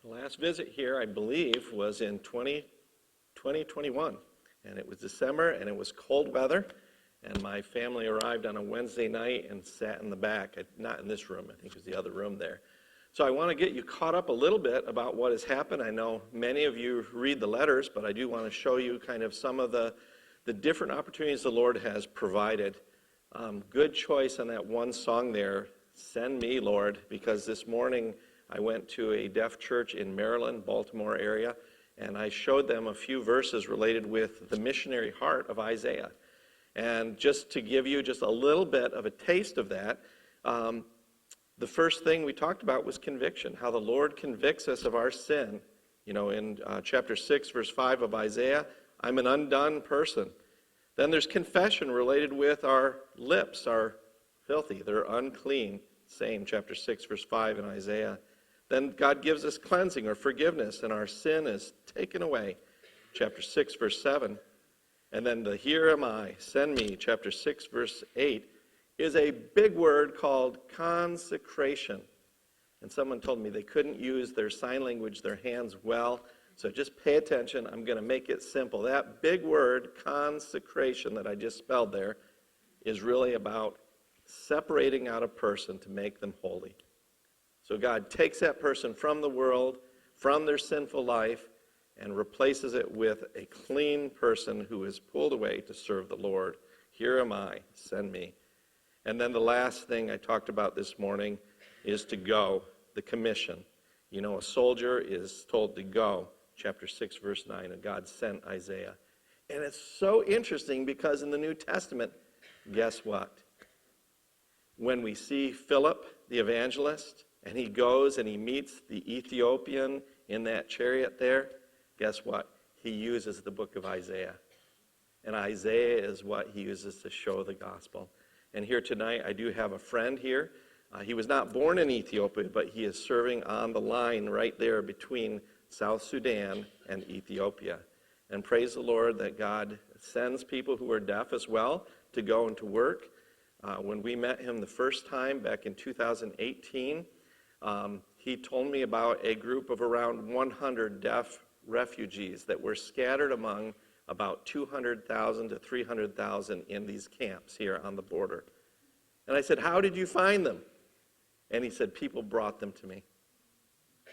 last visit here, I believe, was in 2021. And it was December, and it was cold weather. And my family arrived on a Wednesday night and sat in the back, not in this room, I think it was the other room there. So I want to get you caught up a little bit about what has happened. I know many of you read the letters, but I do want to show you kind of some of the different opportunities the Lord has provided. Good choice on that one song there, Send Me, Lord, because this morning I went to a deaf church in Maryland, Baltimore area, and I showed them a few verses related with the missionary heart of Isaiah. And just to give you just a little bit of a taste of that, the first thing we talked about was conviction, how the Lord convicts us of our sin. You know, in chapter 6, verse 5 of Isaiah, I'm an undone person. Then there's confession related with our lips are filthy, they're unclean. Same, chapter 6, verse 5 in Isaiah. Then God gives us cleansing or forgiveness, and our sin is taken away. Chapter 6, verse 7. And then the here am I, send me, chapter 6, verse 8, is a big word called consecration. And someone told me they couldn't use their sign language, their hands well, so just pay attention. I'm going to make it simple. That big word, consecration, that I just spelled there, is really about separating out a person to make them holy. So God takes that person from the world, from their sinful life, and replaces it with a clean person who is pulled away to serve the Lord. Here am I, send me. And then the last thing I talked about this morning is to go, the commission. You know, a soldier is told to go, chapter 6, verse 9, and God sent Isaiah. And it's so interesting because in the New Testament, guess what? When we see Philip, the evangelist, and he goes and he meets the Ethiopian in that chariot there, guess what? He uses the book of Isaiah. And Isaiah is what he uses to show the gospel. And here tonight, I do have a friend here. He was not born in Ethiopia, but he is serving on the line right there between South Sudan and Ethiopia. And praise the Lord that God sends people who are deaf as well to go and to work. When we met him the first time back in 2018, he told me about a group of around 100 deaf refugees that were scattered among about 200,000 to 300,000 in these camps here on the border. And I said, how did you find them? And he said, people brought them to me.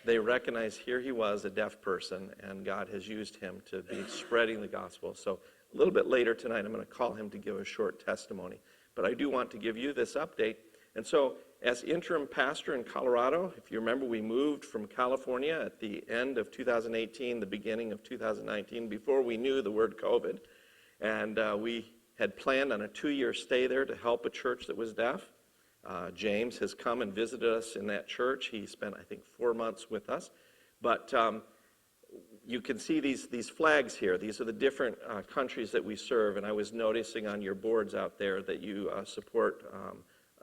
They recognized here he was, a deaf person, and God has used him to be spreading the gospel. So a little bit later tonight, I'm going to call him to give a short testimony. But I do want to give you this update. And so as interim pastor in Colorado, if you remember, we moved from California at the end of 2018, the beginning of 2019, before we knew the word COVID. And we had planned on a 2-year stay there to help a church that was deaf. James has come and visited us in that church. He spent, I think, 4 months with us. But you can see these flags here. These are the different countries that we serve. And I was noticing on your boards out there that you support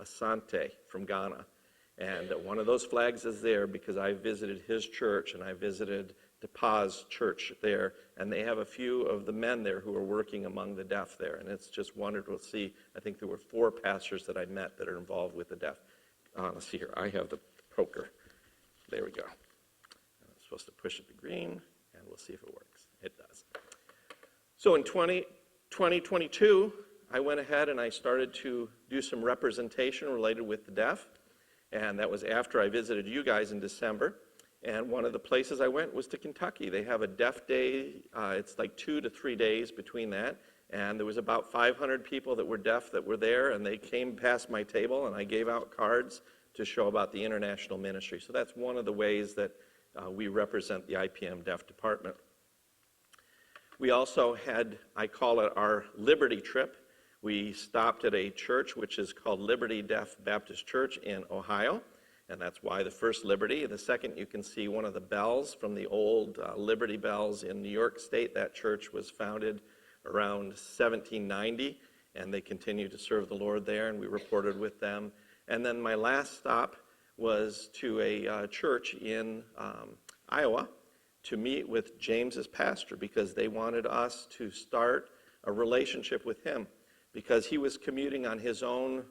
Asante from Ghana. And one of those flags is there because I visited his church and I visited DePaz's church there. And they have a few of the men there who are working among the deaf there. And it's just wonderful to see. I think there were 4 pastors that I met that are involved with the deaf. Let's see here. I have the poker. There we go. I'm supposed to push it to green, and we'll see if it works. It does. So in 2022, I went ahead and I started to do some representation related with the deaf. And that was after I visited you guys in December. And one of the places I went was to Kentucky. They have a deaf day. It's like 2 to 3 days between that. And there was about 500 people that were deaf that were there. And they came past my table, and I gave out cards to show about the international ministry. So that's one of the ways that we represent the IPM Deaf Department. We also had, I call it our Liberty trip. We stopped at a church which is called Liberty Deaf Baptist Church in Ohio. And that's why the first Liberty. The second, you can see one of the bells from the old Liberty Bells in New York State. That church was founded around 1790, and they continue to serve the Lord there, and we reported with them. And then my last stop was to a church in Iowa to meet with James's pastor because they wanted us to start a relationship with him because he was commuting on his own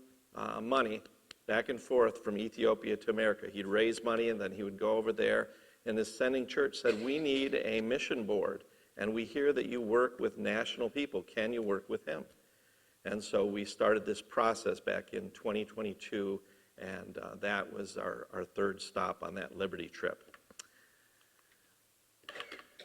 money back and forth from Ethiopia to America. He'd raise money and then he would go over there and this sending church said, we need a mission board, and we hear that you work with national people. Can you work with him? And so we started this process back in 2022, and that was our third stop on that Liberty trip.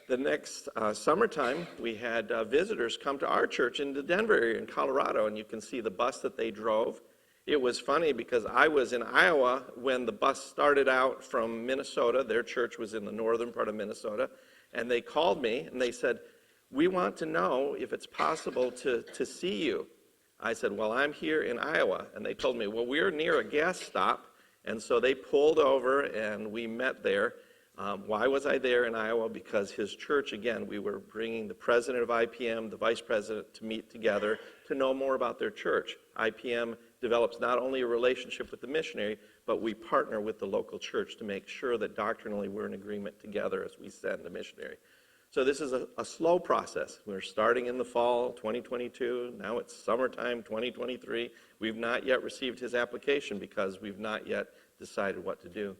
The next summertime, we had visitors come to our church in the Denver area in Colorado, and you can see the bus that they drove. It was funny because I was in Iowa when the bus started out from Minnesota. Their church was in the northern part of Minnesota, and they called me and they said, we want to know if it's possible to see you. I said, well, I'm here in Iowa. And they told me, well, we're near a gas stop. And so they pulled over and we met there. Why was I there in Iowa? Because his church, again, we were bringing the president of IPM, the vice president, to meet together to know more about their church. IPM develops not only a relationship with the missionary, but we partner with the local church to make sure that doctrinally we're in agreement together as we send a missionary. So this is a slow process. We're starting in the fall 2022. Now it's summertime 2023. We've not yet received his application because we've not yet decided what to do.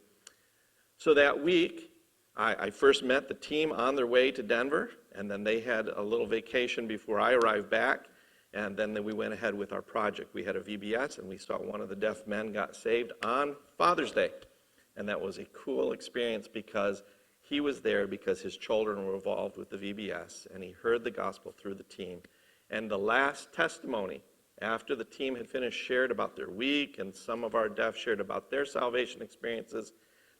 So that week, I first met the team on their way to Denver, and then they had a little vacation before I arrived back, and then we went ahead with our project. We had a VBS, and we saw one of the deaf men got saved on Father's Day. And that was a cool experience because he was there because his children were involved with the VBS, and he heard the gospel through the team. And the last testimony, after the team had finished, shared about their week, and some of our deaf shared about their salvation experiences,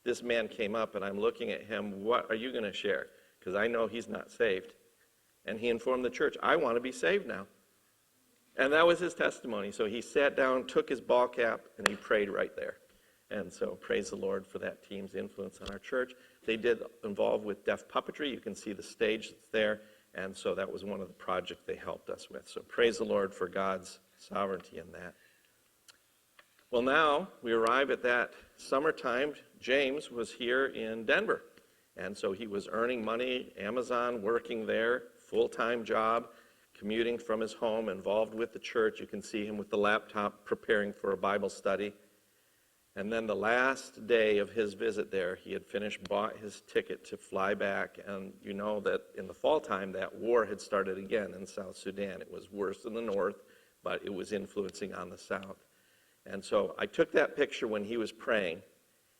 this man came up, and I'm looking at him, what are you going to share? Because I know he's not saved. And he informed the church, I want to be saved now. And that was his testimony. So he sat down, took his ball cap, and he prayed right there. And so praise the Lord for that team's influence on our church. They did involve with deaf puppetry. You can see the stage that's there. And so that was one of the projects they helped us with. So praise the Lord for God's sovereignty in that. Well, now we arrive at that summertime. James was here in Denver. And so he was earning money, Amazon, working there, full-time job, commuting from his home, involved with the church. You can see him with the laptop preparing for a Bible study. And then the last day of his visit there, he had finished, bought his ticket to fly back. And you know that in the fall time, that war had started again in South Sudan. It was worse in the north, but it was influencing on the south. And so I took that picture when he was praying,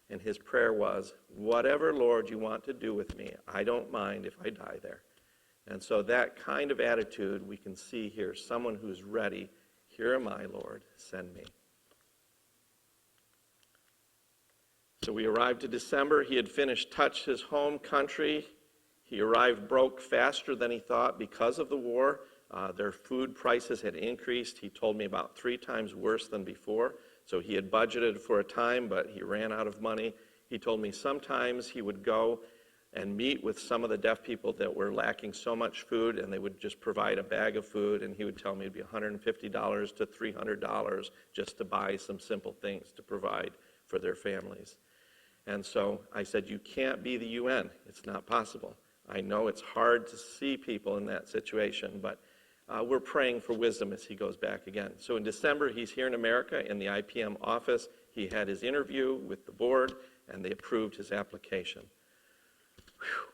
and his prayer was, whatever, Lord, you want to do with me, I don't mind if I die there. And so that kind of attitude we can see here, someone who's ready, here am I, Lord, send me. So we arrived in December. He had finished Touch his home country. He arrived broke faster than he thought because of the war. Their food prices had increased. He told me about 3 times worse than before. So he had budgeted for a time, but he ran out of money. He told me sometimes he would go and meet with some of the deaf people that were lacking so much food, and they would just provide a bag of food, and he would tell me it'd be $150 to $300 just to buy some simple things to provide for their families. And so I said, you can't be the UN. It's not possible. I know it's hard to see people in that situation, but we're praying for wisdom as he goes back again. So in December, he's here in America in the IPM office. He had his interview with the board, and they approved his application. Whew.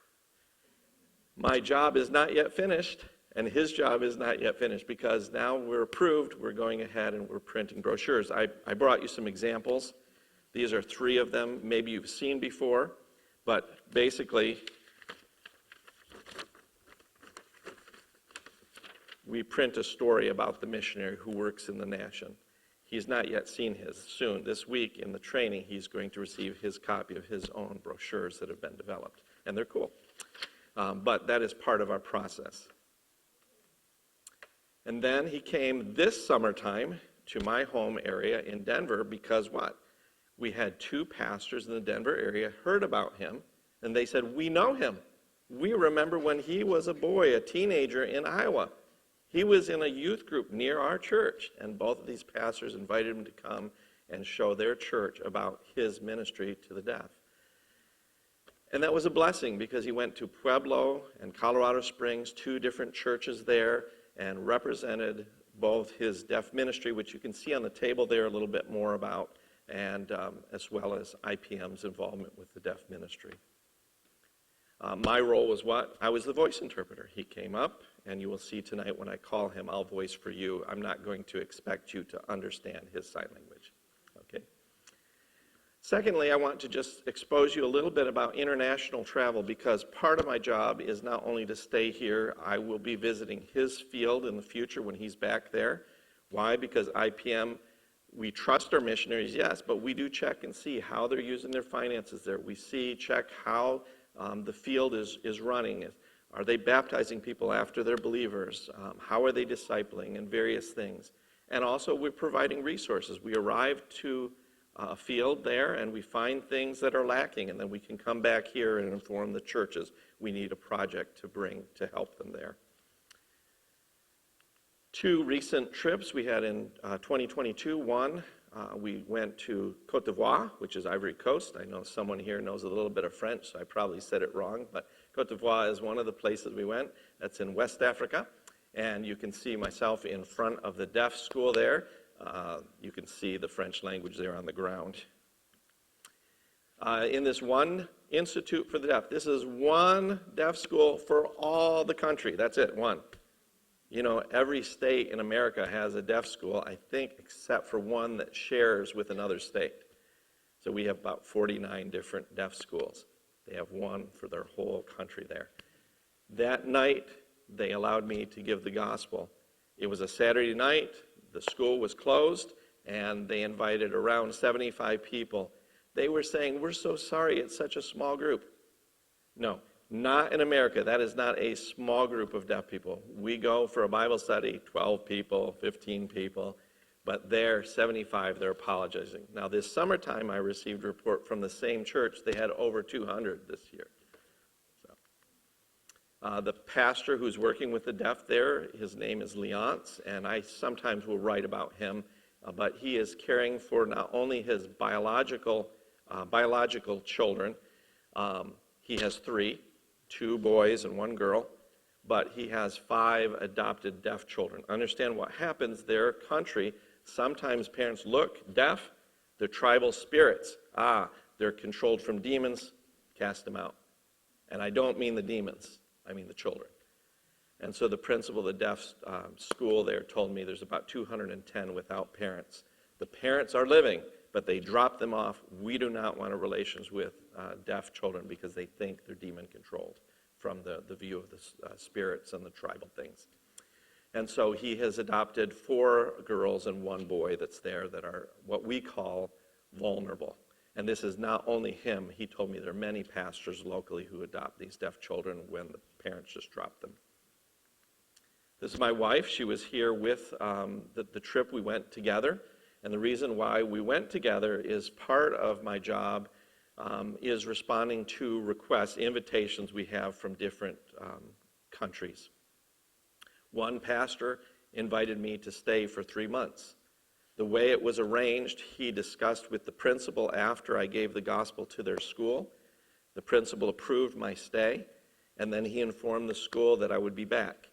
My job is not yet finished, and his job is not yet finished, because now we're approved, we're going ahead and we're printing brochures. I brought you some examples. These are 3 of them, maybe you've seen before, but basically, we print a story about the missionary who works in the nation. He's not yet seen his. Soon, this week in the training, he's going to receive his copy of his own brochures that have been developed. And they're cool. But that is part of our process. And then he came this summertime to my home area in Denver because what? We had 2 pastors in the Denver area heard about him, and they said, we know him. We remember when he was a boy, a teenager in Iowa. He was in a youth group near our church, and both of these pastors invited him to come and show their church about his ministry to the deaf. And that was a blessing because he went to Pueblo and Colorado Springs, 2 different churches there, and represented both his deaf ministry, which you can see on the table there a little bit more about, and as well as IPM's involvement with the deaf ministry. My role was what? I was the voice interpreter. He came up, and you will see tonight when I call him, I'll voice for you. I'm not going to expect you to understand his sign language. Okay. Secondly, I want to just expose you a little bit about international travel, because part of my job is not only to stay here. I will be visiting his field in the future when he's back there. Why? Because IPM, we trust our missionaries, yes, but we do check and see how they're using their finances there. We check how the field is running. Are they baptizing people after they're believers? How are they discipling, and various things. And also we're providing resources. We arrive to a field there and we find things that are lacking, and then we can come back here and inform the churches we need a project to bring to help them there. 2 recent trips we had in 2022. One, we went to Côte d'Ivoire, which is Ivory Coast. I know someone here knows a little bit of French, so I probably said it wrong, but Côte d'Ivoire is one of the places we went. That's in West Africa, and you can see myself in front of the deaf school there. You can see the French language there on the ground. In this one Institute for the Deaf, this is one deaf school for all the country. That's it, one. You know, every state in America has a deaf school, I think, except for one that shares with another state. So we have about 49 different deaf schools. They have one for their whole country there. That night, they allowed me to give the gospel. It was a Saturday night, the school was closed, and they invited around 75 people. They were saying, "We're so sorry, it's such a small group." No. Not in America. That is not a small group of deaf people. We go for a Bible study, 12 people, 15 people, but they're 75, they're apologizing. Now this summertime I received a report from the same church, they had over 200 this year. So, the pastor who's working with the deaf there, his name is Leonce, and I sometimes will write about him, but he is caring for not only his biological children, he has 3, 2 boys and 1 girl, but he has 5 adopted deaf children. Understand what happens, their country, sometimes parents look deaf, they're tribal spirits. They're controlled from demons, cast them out. And I don't mean the demons, I mean the children. And so the principal of the deaf school there told me there's about 210 without parents. The parents are living, but they drop them off. We do not want relations with deaf children because they think they're demon controlled from the view of the spirits and the tribal things. And so he has adopted 4 girls and 1 boy that's there that are what we call vulnerable. And this is not only him. He told me there are many pastors locally who adopt these deaf children when the parents just drop them. This is my wife. She was here with the trip we went together. And the reason why we went together is part of my job is responding to requests, invitations we have from different countries. One pastor invited me to stay for 3 months. The way it was arranged, he discussed with the principal after I gave the gospel to their school. The principal approved my stay, and then he informed the school that I would be back.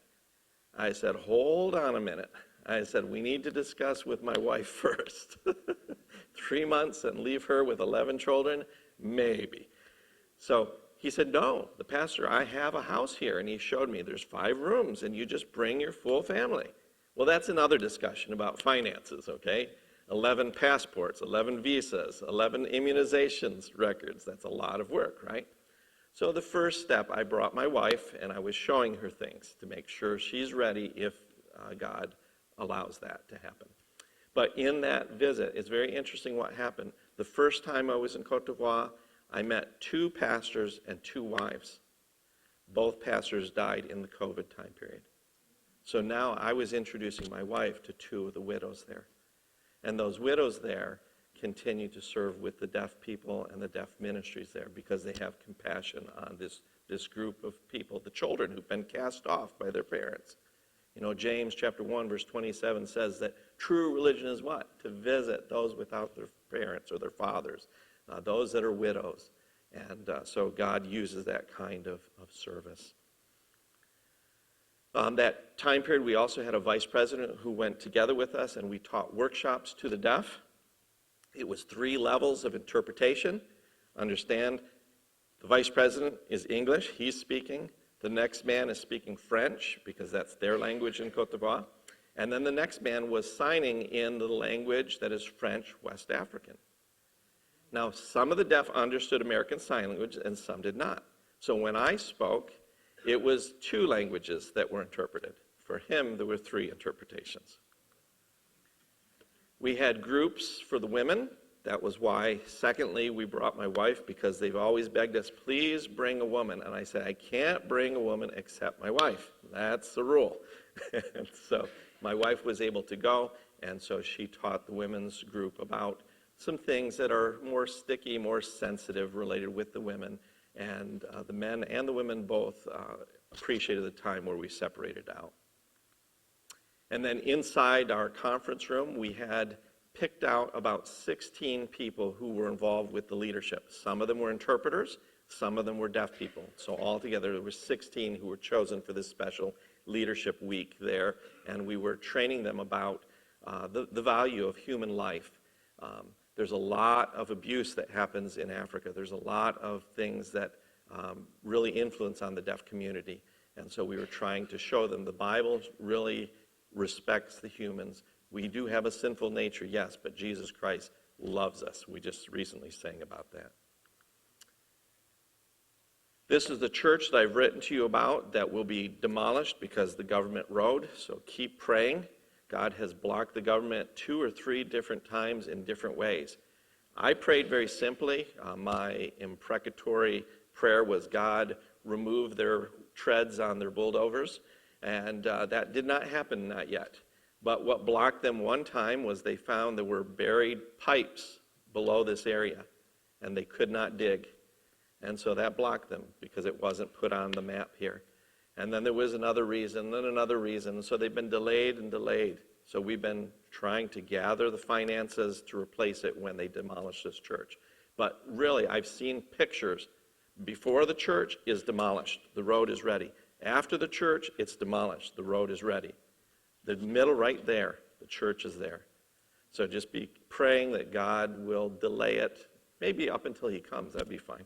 I said, hold on a minute. I said, we need to discuss with my wife first. 3 months and leave her with 11 children? Maybe. So he said, no, the pastor, I have a house here. And he showed me there's 5 rooms and you just bring your full family. Well, that's another discussion about finances, okay? 11 passports, 11 visas, 11 immunizations records. That's a lot of work, right? So the first step, I brought my wife and I was showing her things to make sure she's ready if God allows that to happen. But in that visit, it's very interesting what happened. The first time I was in Côte d'Ivoire, I met 2 pastors and 2 wives. Both pastors died in the COVID time period. So now I was introducing my wife to 2 of the widows there. And those widows there continue to serve with the deaf people and the deaf ministries there because they have compassion on this group of people, the children who've been cast off by their parents. You know, James chapter 1, verse 27 says that true religion is what? To visit those without their parents or their fathers, those that are widows. And so God uses that kind of service. That time period, we also had a vice president who went together with us, and we taught workshops to the deaf. It was 3 levels of interpretation. Understand, The vice president is English. He's speaking. The next man is speaking French because that's their language in Côte d'Ivoire. And then the next man was signing in the language that is French West African. Now, some of the deaf understood American Sign Language and some did not. So when I spoke, it was 2 languages that were interpreted. For him, there were 3 interpretations. We had groups for the women. That was why, secondly, we brought my wife, because they've always begged us, please bring a woman. And I said, I can't bring a woman except my wife. That's the rule. And so my wife was able to go, and so she taught the women's group about some things that are more sticky, more sensitive related with the women. And the men and the women both appreciated the time where we separated out. And then inside our conference room, we had picked out about 16 people who were involved with the leadership. Some of them were interpreters, some of them were deaf people. So altogether, there were 16 who were chosen for this special leadership week there, and we were training them about the value of human life. There's a lot of abuse that happens in Africa. There's a lot of things that really influence on the deaf community. And so we were trying to show them the Bible really respects the humans. We do have a sinful nature, yes, but Jesus Christ loves us. We just recently sang about that. This is the church that I've written to you about that will be demolished because the government road, so keep praying. God has blocked the government 2 or 3 different times in different ways. I prayed very simply. My imprecatory prayer was, God, remove their treads on their bulldozers, and that did not happen, not yet. But what blocked them one time was they found there were buried pipes below this area, and they could not dig. And so that blocked them because it wasn't put on the map here. And then there was another reason, and another reason. So they've been delayed and delayed. So we've been trying to gather the finances to replace it when they demolish this church. But really, I've seen pictures. Before the church is demolished, the road is ready. After the church, it's demolished, the road is ready. The middle right there, the church is there. So just be praying that God will delay it, maybe up until he comes, that'd be fine.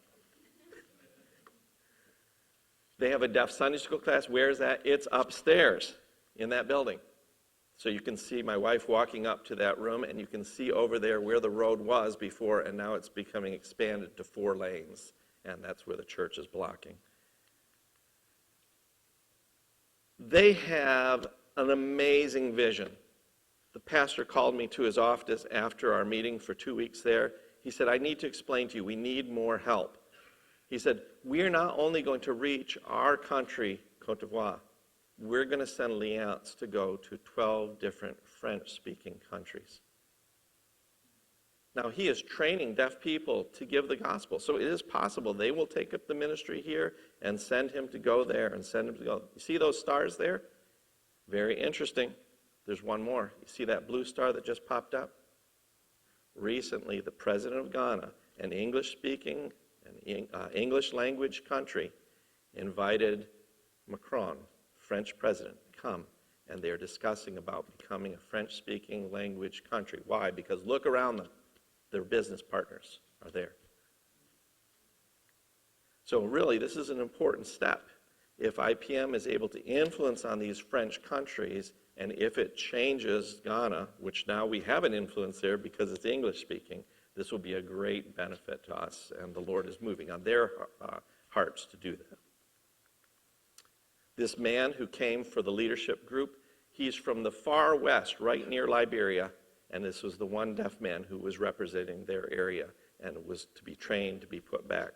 They have a deaf Sunday school class. Where is that? It's upstairs in that building. So you can see my wife walking up to that room, and you can see over there where the road was before, and now it's becoming expanded to 4 lanes, and that's where the church is blocking. They have an amazing vision. The pastor called me to his office after our meeting for 2 weeks there. He said, I need to explain to you, we need more help. He said, we're not only going to reach our country, Côte d'Ivoire, we're going to send liaisons to go to 12 different French-speaking countries. Now, he is training deaf people to give the gospel. So it is possible they will take up the ministry here and send him to go there and send him to go. You see those stars there? Very interesting. There's one more. You see that blue star that just popped up? Recently, the president of Ghana, an English-speaking, English language country, invited Macron, French president, come, and they're discussing about becoming a French-speaking language country. Why? Because look around them. Their business partners are there. So really, this is an important step. If IPM is able to influence on these French countries, and if it changes Ghana, which now we have an influence there because it's English-speaking, this will be a great benefit to us, and the Lord is moving on their hearts to do that. This man who came for the leadership group, he's from the far west, right near Liberia, and this was the one deaf man who was representing their area and was to be trained to be put back.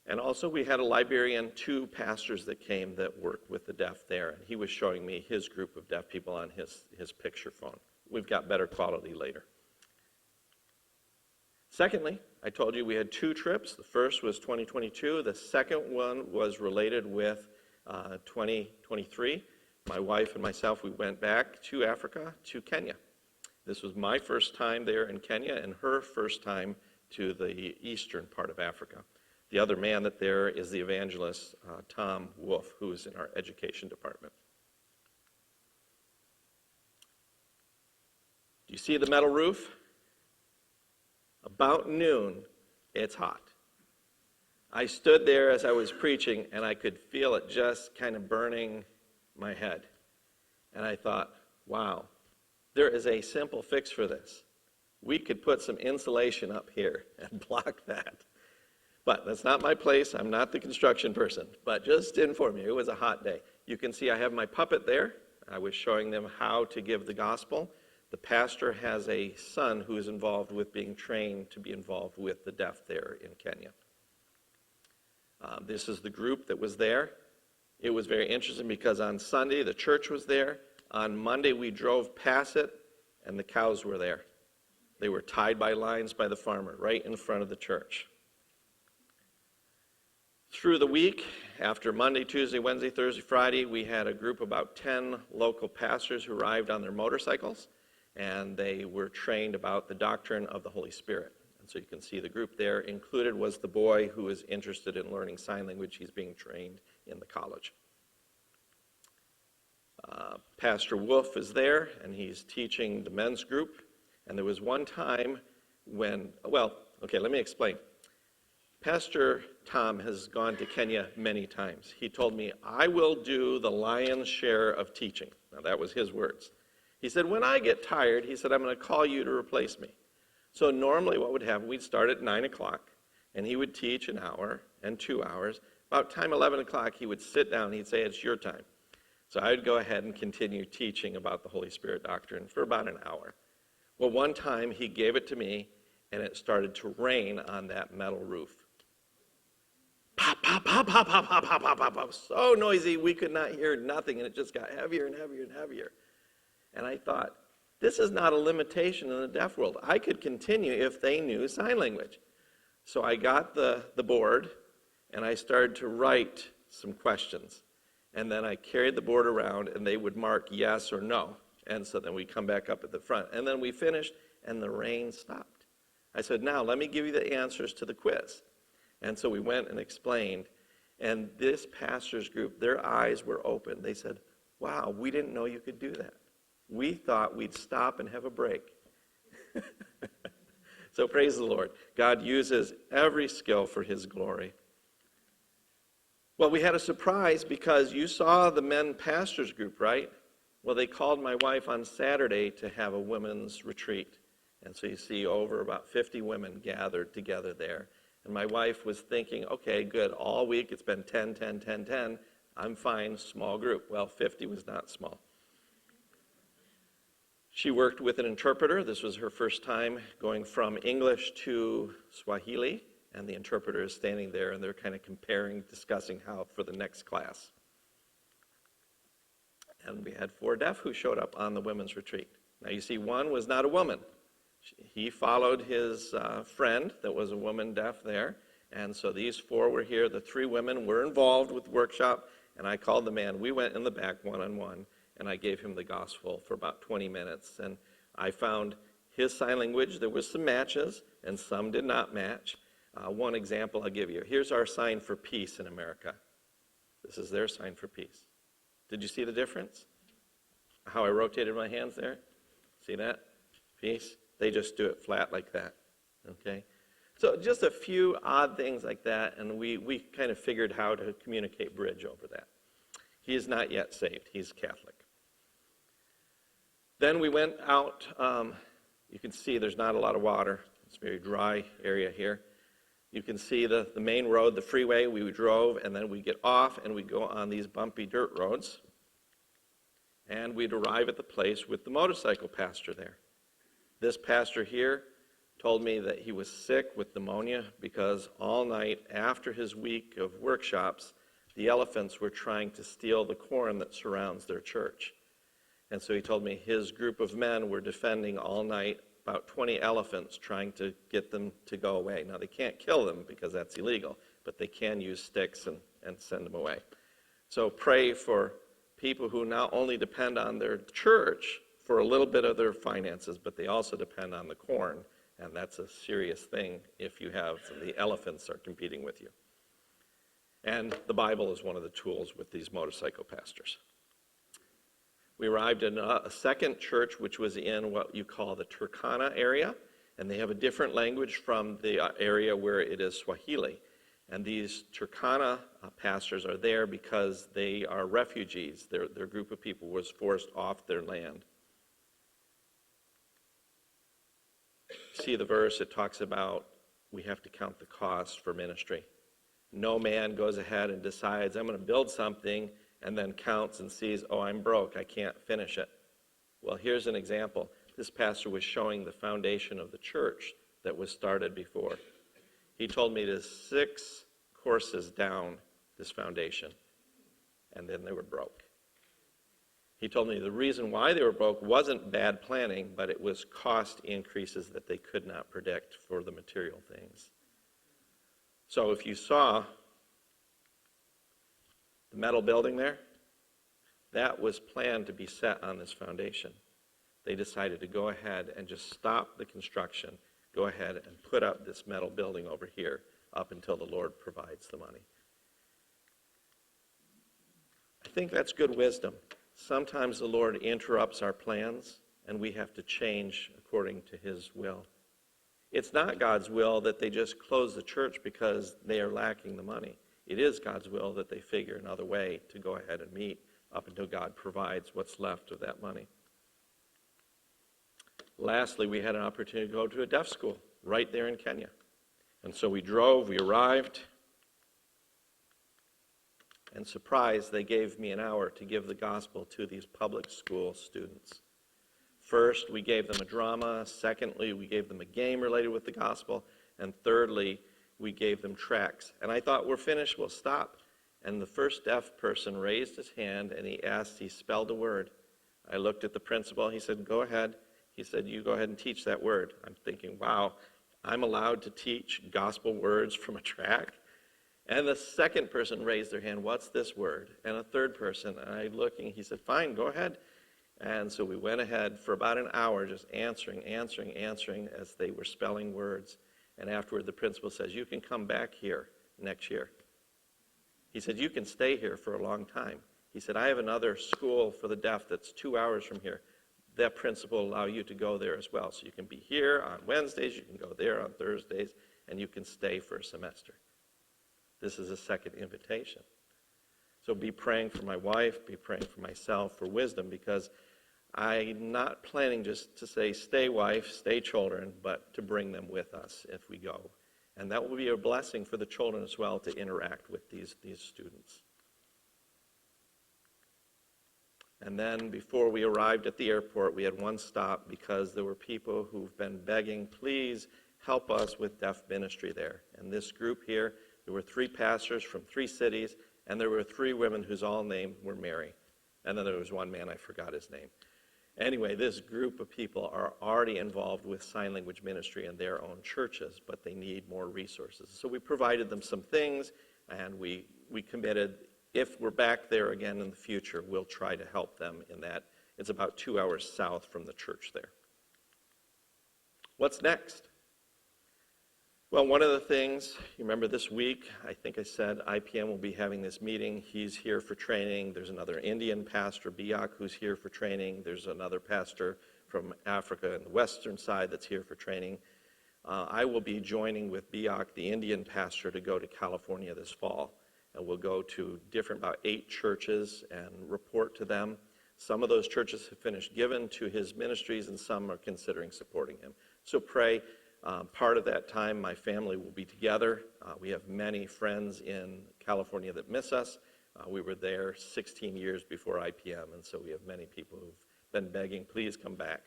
And also we had a Liberian, 2 pastors that came that worked with the deaf there, and he was showing me his group of deaf people on his picture phone. We've got better quality later. Secondly, I told you we had 2 trips. The first was 2022. The second one was related with 2023. My wife and myself, we went back to Africa, to Kenya. This was my first time there in Kenya and her first time to the eastern part of Africa. The other man that there is the evangelist, Tom Wolf, who is in our education department. Do you see the metal roof? About noon, it's hot. I stood there as I was preaching, and I could feel it just kind of burning my head. And I thought, wow, there is a simple fix for this. We could put some insulation up here and block that. But that's not my place. I'm not the construction person. But just to inform you, it was a hot day. You can see I have my puppet there. I was showing them how to give the gospel. The pastor has a son who is involved with being trained to be involved with the deaf there in Kenya. This is the group that was there. It was very interesting because on Sunday the church was there. On Monday we drove past it and the cows were there. They were tied by lines by the farmer right in front of the church. Through the week, after Monday, Tuesday, Wednesday, Thursday, Friday, we had a group of about 10 local pastors who arrived on their motorcycles, and they were trained about the doctrine of the Holy Spirit. And so you can see the group there. Included was the boy who is interested in learning sign language. He's being trained in the college. Pastor Wolf is there, and he's teaching the men's group. And there was one time when, let me explain. Pastor Tom has gone to Kenya many times. He told me, I will do the lion's share of teaching. Now, that was his words. He said, when I get tired, he said, I'm going to call you to replace me. So normally what would happen, we'd start at 9 o'clock, and he would teach an hour and 2 hours. About time 11 o'clock, he would sit down, he'd say, it's your time. So I would go ahead and continue teaching about the Holy Spirit doctrine for about an hour. Well, one time he gave it to me, and it started to rain on that metal roof. Pop, pop, pop, pop, pop, pop, pop, pop, pop, pop. So noisy, we could not hear nothing, and it just got heavier and heavier and heavier. And I thought, this is not a limitation in the deaf world. I could continue if they knew sign language. So I got the board, and I started to write some questions. And then I carried the board around, and they would mark yes or no. And so then we come back up at the front. And then we finished, and the rain stopped. I said, now let me give you the answers to the quiz. And so we went and explained. And this pastor's group, their eyes were open. They said, wow, we didn't know you could do that. We thought we'd stop and have a break. So praise the Lord. God uses every skill for his glory. Well, we had a surprise because you saw the men pastors group, right? Well, they called my wife on Saturday to have a women's retreat. And so you see over about 50 women gathered together there. And my wife was thinking, okay, good, all week it's been 10, 10, 10, 10. I'm fine, small group. Well, 50 was not small. She worked with an interpreter. This was her first time going from English to Swahili. And the interpreter is standing there, and they're kind of comparing, discussing how for the next class. And we had 4 deaf who showed up on the women's retreat. Now you see, one was not a woman. He followed his friend that was a woman deaf there. And so these 4 were here. The 3 women were involved with the workshop, and I called the man. We went in the back one-on-one, and I gave him the gospel for about 20 minutes. And I found his sign language. There was some matches, and some did not match. One example I'll give you. Here's our sign for peace in America. This is their sign for peace. Did you see the difference? How I rotated my hands there? See that? Peace. They just do it flat like that. Okay? So just a few odd things like that, and we kind of figured how to communicate bridge over that. He is not yet saved. He's Catholic. Then we went out. You can see there's not a lot of water. It's a very dry area here. You can see the main road, the freeway. We drove, and then we get off, and we go on these bumpy dirt roads. And we'd arrive at the place with the motorcycle pastor there. This pastor here told me that he was sick with pneumonia because all night after his week of workshops, the elephants were trying to steal the corn that surrounds their church. And so he told me his group of men were defending all night about 20 elephants, trying to get them to go away. Now, they can't kill them because that's illegal, but they can use sticks and send them away. So pray for people who not only depend on their church for a little bit of their finances, but they also depend on the corn, and that's a serious thing if you have the elephants are competing with you. And the Bible is one of the tools with these motorcycle pastors. We arrived in a second church, which was in what you call the Turkana area, and they have a different language from the area where it is Swahili. And these Turkana pastors are there because they are refugees. Their group of people was forced off their land. See the verse, it talks about we have to count the cost for ministry. No man goes ahead and decides, I'm going to build something, and then counts and sees, oh, I'm broke, I can't finish it. Well, here's an example. This pastor was showing the foundation of the church that was started before. He told me there's 6 courses down this foundation, and then they were broke. He told me the reason why they were broke wasn't bad planning, but it was cost increases that they could not predict for the material things. So if you saw the metal building there, that was planned to be set on this foundation. They decided to go ahead and just stop the construction, go ahead and put up this metal building over here up until the Lord provides the money. I think that's good wisdom. Sometimes the Lord interrupts our plans, and we have to change according to his will. It's not God's will that they just close the church because they are lacking the money. It is God's will that they figure another way to go ahead and meet up until God provides what's left of that money. Lastly, we had an opportunity to go to a deaf school right there in Kenya. And so we drove, we arrived, and surprised, they gave me an hour to give the gospel to these public school students. First, we gave them a drama. Secondly, we gave them a game related with the gospel. And thirdly, we gave them tracts. And I thought, we're finished, we'll stop. And the first deaf person raised his hand and he spelled a word. I looked at the principal, he said, go ahead. He said, you go ahead and teach that word. I'm thinking, wow, I'm allowed to teach gospel words from a tract? And the second person raised their hand, what's this word? And a third person, and I looking, he said, fine, go ahead. And so we went ahead for about an hour just answering as they were spelling words. And afterward, the principal says, you can come back here next year. He said, you can stay here for a long time. He said, I have another school for the deaf that's 2 hours from here. That principal will allow you to go there as well. So you can be here on Wednesdays, you can go there on Thursdays, and you can stay for a semester. This is a second invitation. So be praying for my wife, be praying for myself for wisdom, because I'm not planning just to say, stay wife, stay children, but to bring them with us if we go. And that will be a blessing for the children as well to interact with these students. And then before we arrived at the airport, we had one stop because there were people who've been begging, please help us with deaf ministry there. And this group here, there were 3 pastors from 3 cities, and there were 3 women whose all names were Mary. And then there was one man, I forgot his name. Anyway, this group of people are already involved with sign language ministry in their own churches, but they need more resources. So we provided them some things, and we committed, if we're back there again in the future, we'll try to help them in that. It's about 2 hours south from the church there. What's next? Well, one of the things, you remember this week, I think I said IPM will be having this meeting. He's here for training. There's another Indian pastor, Biak, who's here for training. There's another pastor from Africa and the western side that's here for training. I will be joining with Biak, the Indian pastor, to go to California this fall. And we'll go to about 8 churches and report to them. Some of those churches have finished giving to his ministries, and some are considering supporting him. So pray. Part of that time, my family will be together. We have many friends in California that miss us. We were there 16 years before IPM, and so we have many people who've been begging, please come back.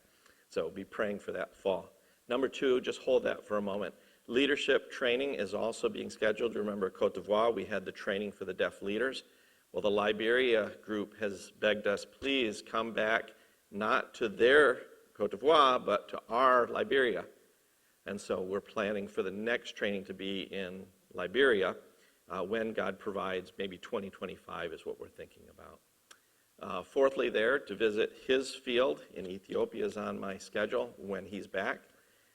So be praying for that fall. Number 2, just hold that for a moment. Leadership training is also being scheduled. Remember, Côte d'Ivoire, we had the training for the deaf leaders. Well, the Liberia group has begged us, please come back, not to their Côte d'Ivoire, but to our Liberia. And so we're planning for the next training to be in Liberia when God provides. Maybe 2025 is what we're thinking about. Fourthly, there, to visit his field in Ethiopia is on my schedule when he's back.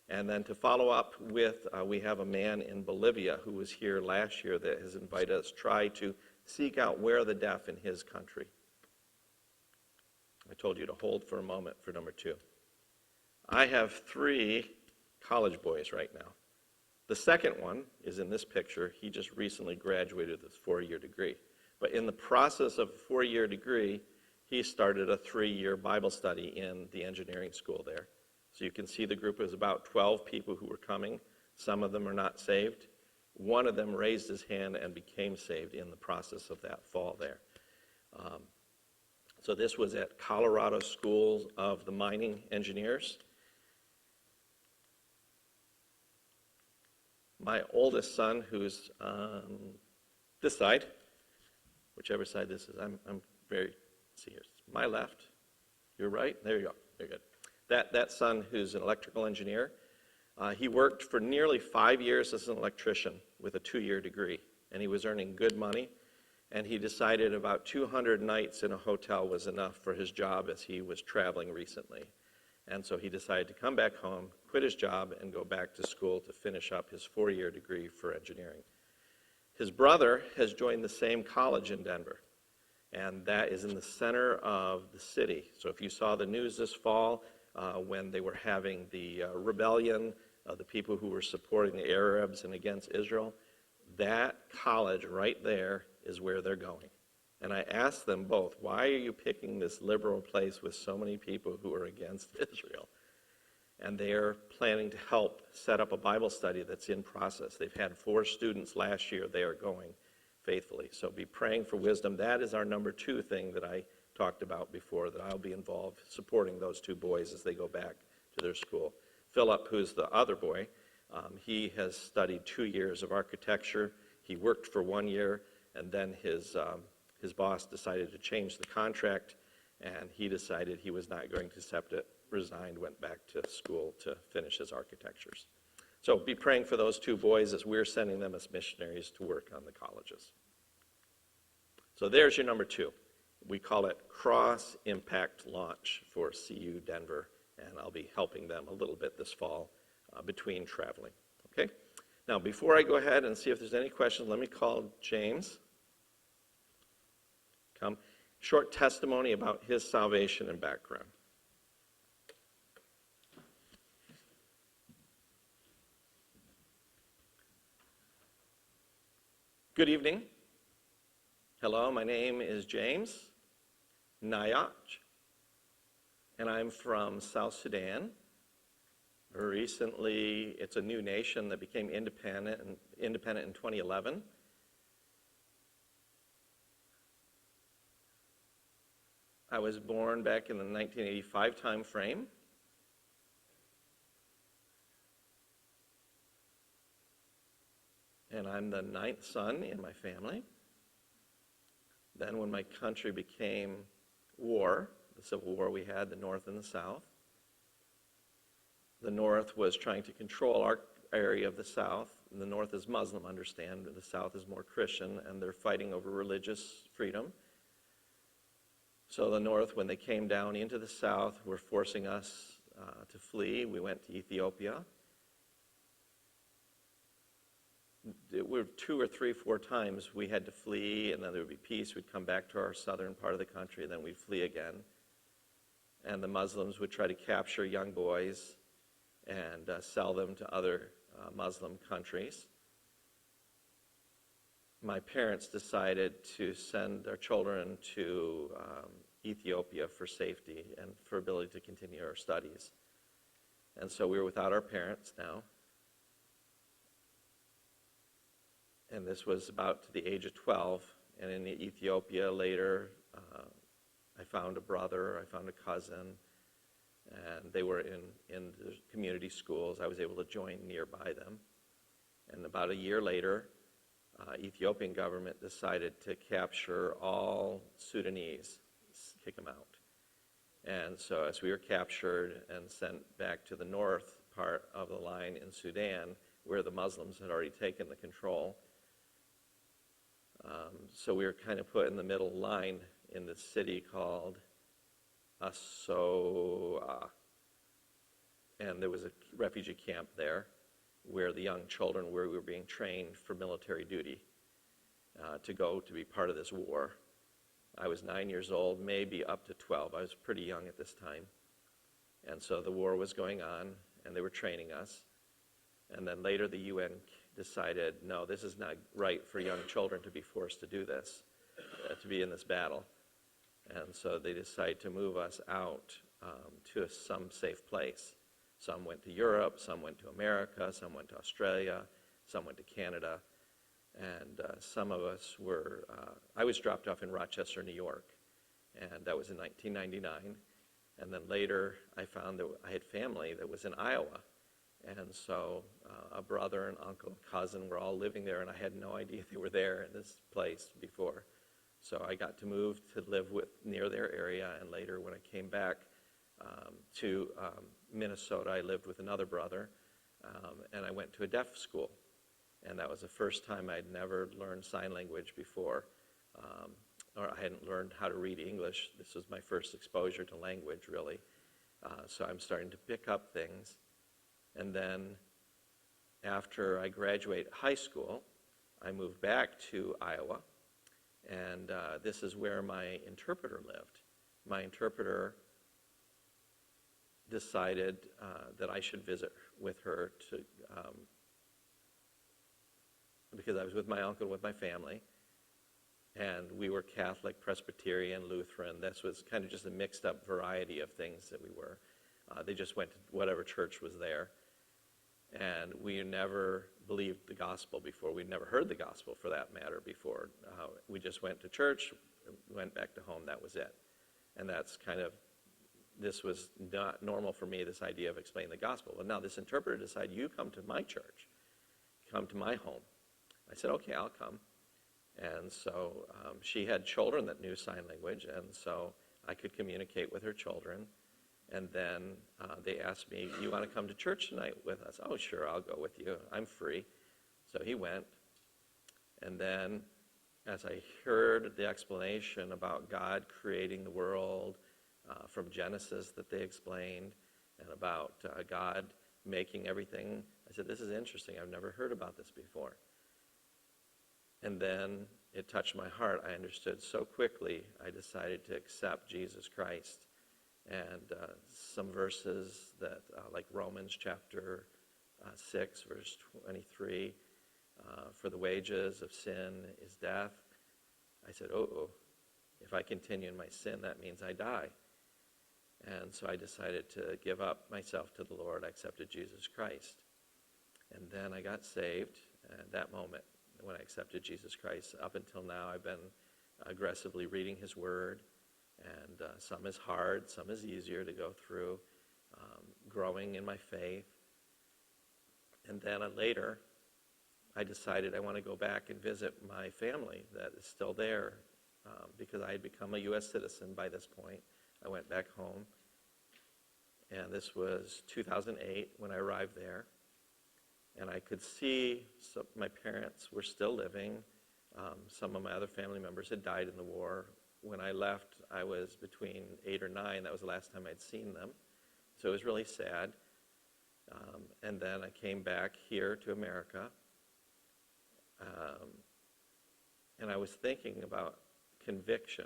And then to follow up with, we have a man in Bolivia who was here last year that has invited us to try to seek out where the deaf in his country. I told you to hold for a moment for number 2. I have 3 college boys right now. The second one is in this picture. He just recently graduated with a 4-year degree. But in the process of a 4-year degree, he started a 3-year Bible study in the engineering school there. So you can see the group was about 12 people who were coming. Some of them are not saved. One of them raised his hand and became saved in the process of that fall there. So this was at Colorado School of the Mining Engineers. My oldest son, who's on this side, whichever side this is, I'm very, see here, my left, your right, there you go, very good. That son who's an electrical engineer, he worked for nearly 5 years as an electrician with a 2-year degree, and he was earning good money, and he decided about 200 nights in a hotel was enough for his job as he was traveling recently. And so he decided to come back home, quit his job, and go back to school to finish up his 4-year degree for engineering. His brother has joined the same college in Denver, and that is in the center of the city. So if you saw the news this fall, when they were having the rebellion of the people who were supporting the Arabs and against Israel, that college right there is where they're going. And I asked them both, why are you picking this liberal place with so many people who are against Israel? And they're planning to help set up a Bible study that's in process. They've had 4 students last year. They are going faithfully. So be praying for wisdom. That is our number 2 thing that I talked about before, that I'll be involved supporting those 2 boys as they go back to their school. Philip, who's the other boy, he has studied 2 years of architecture. He worked for 1 year, and then his boss decided to change the contract, and he decided he was not going to accept it, resigned, went back to school to finish his architectures. So be praying for those 2 boys as we're sending them as missionaries to work on the colleges. So there's your number 2. We call it Cross Impact Launch for CU Denver, and I'll be helping them a little bit this fall between traveling. Okay? Now, before I go ahead and see if there's any questions, let me call James. Come. Short testimony about his salvation and background. Good evening. Hello, my name is James Nyoach, and I'm from South Sudan. Recently, it's a new nation that became independent in 2011. I was born back in the 1985 time frame. And I'm the 9th son in my family. Then when my country became war, the Civil War we had, the North and the South, the North was trying to control our area of the South. The North is Muslim, understand, the South is more Christian, and they're fighting over religious freedom. So the North, when they came down into the South, were forcing us to flee. We went to Ethiopia. It were 2 or 3, 4 times we had to flee, and then there would be peace. We'd come back to our southern part of the country, and then we'd flee again. And the Muslims would try to capture young boys and sell them to other Muslim countries. My parents decided to send their children to Ethiopia for safety and for ability to continue our studies. And so we were without our parents now. And this was about to the age of 12. And in Ethiopia later, I found a brother, I found a cousin, and they were in the community schools. I was able to join nearby them. And about a year later, Ethiopian government decided to capture all Sudanese, kick them out. And so as we were captured and sent back to the north part of the line in Sudan, where the Muslims had already taken the control, so we were kind of put in the middle line in the city called Asoa. And there was a refugee camp there where the young children were being trained for military duty to go to be part of this war. I was 9 years old, maybe up to 12. I was pretty young at this time. And so the war was going on, and they were training us. And then later the UN decided, no, this is not right for young children to be forced to do this, to be in this battle. And so they decided to move us out to some safe place. Some went to Europe, some went to America, some went to Australia, some went to Canada. And some of us were, I was dropped off in Rochester, New York, and that was in 1999. And then later I found that I had family that was in Iowa. And so a brother, an uncle, a cousin were all living there, and I had no idea they were there in this place before. So I got to move to live near their area, and later when I came back to Minnesota, I lived with another brother, and I went to a deaf school. And that was the first time I'd never learned sign language before, or I hadn't learned how to read English. This was my first exposure to language, really. So I'm starting to pick up things. And then after I graduated high school, I moved back to Iowa, and this is where my interpreter lived. My interpreter decided that I should visit with her because I was with my uncle, with my family, and we were Catholic, Presbyterian, Lutheran. This was kind of just a mixed up variety of things that we were. They just went to whatever church was there. And we never believed the gospel before. We'd never heard the gospel, for that matter, before. We just went to church, went back to home, that was it. And that's kind of, this was not normal for me, this idea of explaining the gospel. But now this interpreter decided, you come to my church, come to my home. I said, okay, I'll come. And so she had children that knew sign language, and so I could communicate with her children. And then they asked me, you want to come to church tonight with us? Oh, sure, I'll go with you. I'm free. So he went. And then as I heard the explanation about God creating the world from Genesis that they explained, and about God making everything, I said, this is interesting. I've never heard about this before. And then it touched my heart. I understood so quickly. I decided to accept Jesus Christ. And some verses that, like Romans chapter 6, verse 23, for the wages of sin is death. I said, if I continue in my sin, that means I die. And so I decided to give up myself to the Lord. I accepted Jesus Christ. And then I got saved at that moment when I accepted Jesus Christ. Up until now, I've been aggressively reading his word. And some is hard, some is easier to go through, growing in my faith. And then later, I decided I want to go back and visit my family that is still there, because I had become a U.S. citizen by this point. I went back home, and this was 2008 when I arrived there. And I could see my parents were still living. Some of my other family members had died in the war. When I left, I was between 8 or 9. That was the last time I'd seen them. So it was really sad. And then I came back here to America. And I was thinking about conviction.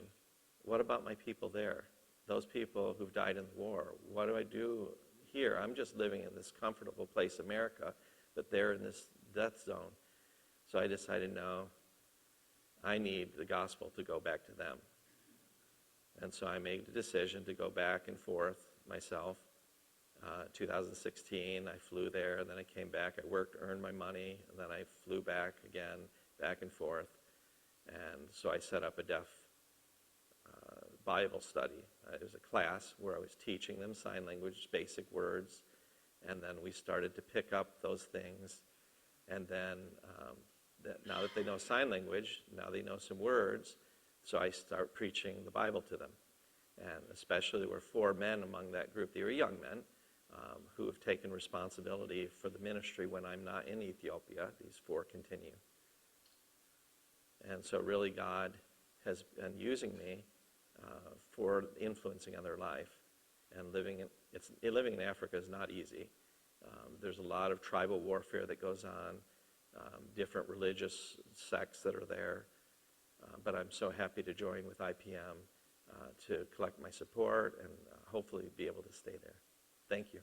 What about my people there? Those people who've died in the war. What do I do here? I'm just living in this comfortable place, America, but they're in this death zone. So I decided, no, I need the gospel to go back to them. And so I made the decision to go back and forth myself. 2016, I flew there, and then I came back. I worked, earned my money, and then I flew back again, back and forth. And so I set up a deaf Bible study. It was a class where I was teaching them sign language, basic words, and then we started to pick up those things. And then now that they know sign language, now they know some words, so I start preaching the Bible to them. And especially there were 4 men among that group. They were young men who have taken responsibility for the ministry when I'm not in Ethiopia. These 4 continue. And so really God has been using me for influencing on their life. And living in Africa is not easy. There's a lot of tribal warfare that goes on, different religious sects that are there. But I'm so happy to join with IPM to collect my support and hopefully be able to stay there. Thank you.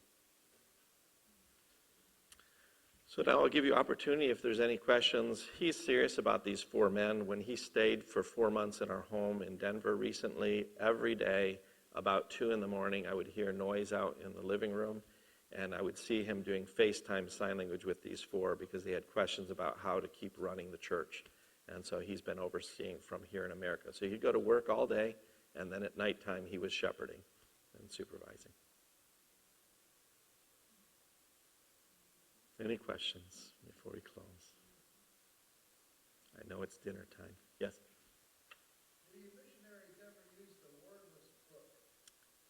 So now I'll give you opportunity if there's any questions. He's serious about these 4 men. When he stayed for 4 months in our home in Denver recently, every day about 2 in the morning, I would hear noise out in the living room, and I would see him doing FaceTime sign language with these 4 because they had questions about how to keep running the church. And so he's been overseeing from here in America. So he'd go to work all day, and then at nighttime he was shepherding and supervising. Any questions before we close? I know it's dinner time. Yes? Do you missionaries ever use the wordless book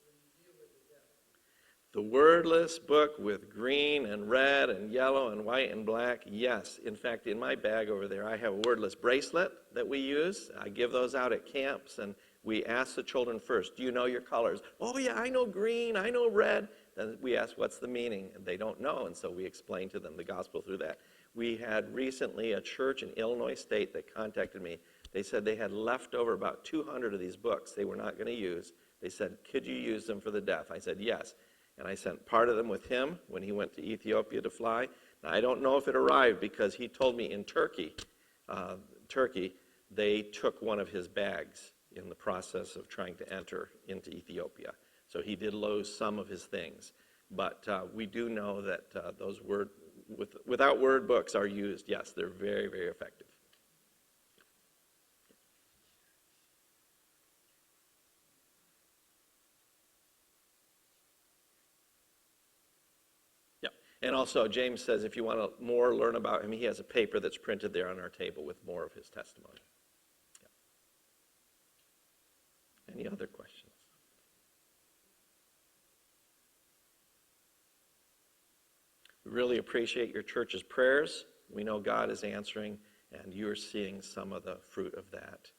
when you deal with the deaf? The wordless book with green and red and yellow and white and black, yes. In fact, in my bag over there, I have a wordless bracelet that we use. I give those out at camps, and we ask the children first, do you know your colors? Oh, yeah, I know green, I know red. Then we ask, what's the meaning? And they don't know, and so we explain to them the gospel through that. We had recently a church in Illinois State that contacted me. They said they had left over about 200 of these books they were not going to use. They said, could you use them for the deaf? I said, yes. And I sent part of them with him when he went to Ethiopia to fly. Now, I don't know if it arrived because he told me in Turkey, they took one of his bags in the process of trying to enter into Ethiopia. So he did lose some of his things. But we do know that those without word books are used. Yes, they're very, very effective. Yeah. And also, James says if you want to more learn about him, he has a paper that's printed there on our table with more of his testimony. Yeah. Any other questions? We really appreciate your church's prayers. We know God is answering, and you're seeing some of the fruit of that.